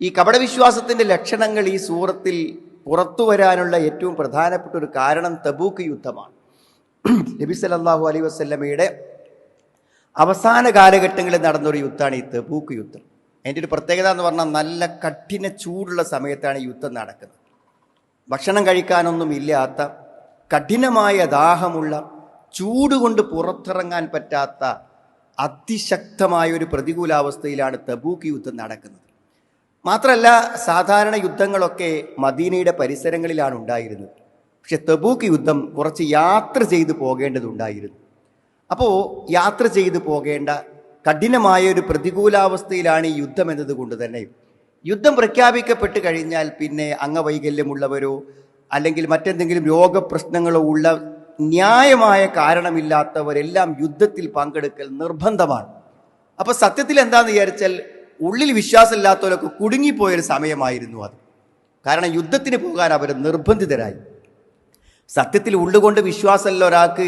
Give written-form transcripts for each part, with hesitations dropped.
ഈ കപടവിശ്വാസത്തിൻ്റെ ലക്ഷണങ്ങൾ ഈ സൂറത്തിൽ പുറത്തു വരാനുള്ള ഏറ്റവും പ്രധാനപ്പെട്ട ഒരു കാരണം തബൂക്ക് യുദ്ധമാണ്. നബി സല്ലല്ലാഹു അലൈഹി വസല്ലമയുടെ അവസാന കാലഘട്ടങ്ങളിൽ നടന്നൊരു യുദ്ധമാണ് ഈ തബൂക്ക് യുദ്ധം. അതിൻ്റെ ഒരു പ്രത്യേകത എന്ന് പറഞ്ഞാൽ നല്ല കഠിന ചൂടുള്ള സമയത്താണ് ഈ യുദ്ധം നടക്കുന്നത്. ഭക്ഷണം കഴിക്കാനൊന്നും ഇല്ലാത്ത, കഠിനമായ ദാഹമുള്ള, ചൂടുകൊണ്ട് പുറത്തിറങ്ങാൻ പറ്റാത്ത അതിശക്തമായ ഒരു പ്രതികൂലാവസ്ഥയിലാണ് തബൂക്ക് യുദ്ധം നടക്കുന്നത്. മാത്രമല്ല, സാധാരണ യുദ്ധങ്ങളൊക്കെ മദീനയുടെ പരിസരങ്ങളിലാണ് ഉണ്ടായിരുന്നത്. പക്ഷെ തബൂക്ക് യുദ്ധം കുറച്ച് യാത്ര ചെയ്തു പോകേണ്ടതുണ്ടായിരുന്നു. അപ്പോൾ യാത്ര ചെയ്തു പോകേണ്ട കഠിനമായ ഒരു പ്രതികൂലാവസ്ഥയിലാണ് ഈ യുദ്ധം എന്നതുകൊണ്ട് തന്നെ യുദ്ധം പ്രഖ്യാപിക്കപ്പെട്ട് കഴിഞ്ഞാൽ പിന്നെ അംഗവൈകല്യമുള്ളവരോ അല്ലെങ്കിൽ മറ്റെന്തെങ്കിലും രോഗപ്രശ്നങ്ങളോ ഉള്ള ന്യായമായ കാരണമില്ലാത്തവരെല്ലാം യുദ്ധത്തിൽ പങ്കെടുക്കൽ നിർബന്ധമാണ്. അപ്പോൾ സത്യത്തിൽ എന്താണെന്ന് വിചാരിച്ചാൽ ഉള്ളിൽ വിശ്വാസമില്ലാത്തവരൊക്കെ കുടുങ്ങിപ്പോയൊരു സമയമായിരുന്നു അത്. കാരണം യുദ്ധത്തിന് പോകാൻ അവർ നിർബന്ധിതരായി. സത്യത്തിൽ ഉള്ളുകൊണ്ട് വിശ്വാസമല്ല ഒരാൾക്ക്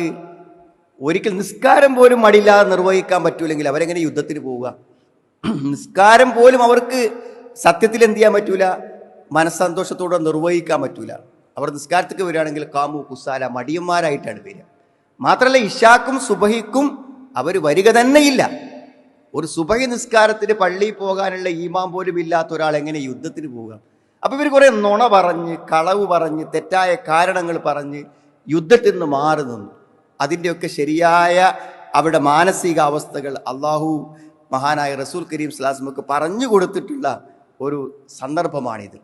ഒരിക്കൽ നിസ്കാരം പോലും മടിയില്ലാതെ നിർവഹിക്കാൻ പറ്റൂലെങ്കിൽ അവരെങ്ങനെ യുദ്ധത്തിന് പോവുക? നിസ്കാരം പോലും അവർക്ക് സത്യത്തിൽ എന്ത് ചെയ്യാൻ പറ്റൂല, മനസ്സന്തോഷത്തോടെ നിർവഹിക്കാൻ പറ്റൂല. അവർ നിസ്കാരത്തേക്ക് വരികയാണെങ്കിൽ കാമു കുസാല, മടിയന്മാരായിട്ടാണ് വരിക. മാത്രമല്ല, ഇശാക്കും സുബഹിക്കും അവർ വരിക തന്നെയില്ല. ഒരു സുബഹി നിസ്കാരത്തിന് പള്ളിയിൽ പോകാനുള്ള ഈമാൻ പോലും ഇല്ലാത്ത ഒരാൾ എങ്ങനെ യുദ്ധത്തിന് പോവുക? അപ്പോൾ ഇവർ കുറേ നുണ പറഞ്ഞ്, കളവ് പറഞ്ഞ്, തെറ്റായ കാരണങ്ങൾ പറഞ്ഞ് യുദ്ധത്തിൽ നിന്ന് മാറി നിന്നു. അതിൻ്റെയൊക്കെ ശരിയായ അവരുടെ മാനസികാവസ്ഥകൾ അള്ളാഹു മഹാനായ റസൂൽ കരീം സ്വല്ലല്ലാഹു അലൈഹി വസല്ലം പറഞ്ഞു കൊടുത്തിട്ടുള്ള ഒരു സന്ദർഭമാണിത്.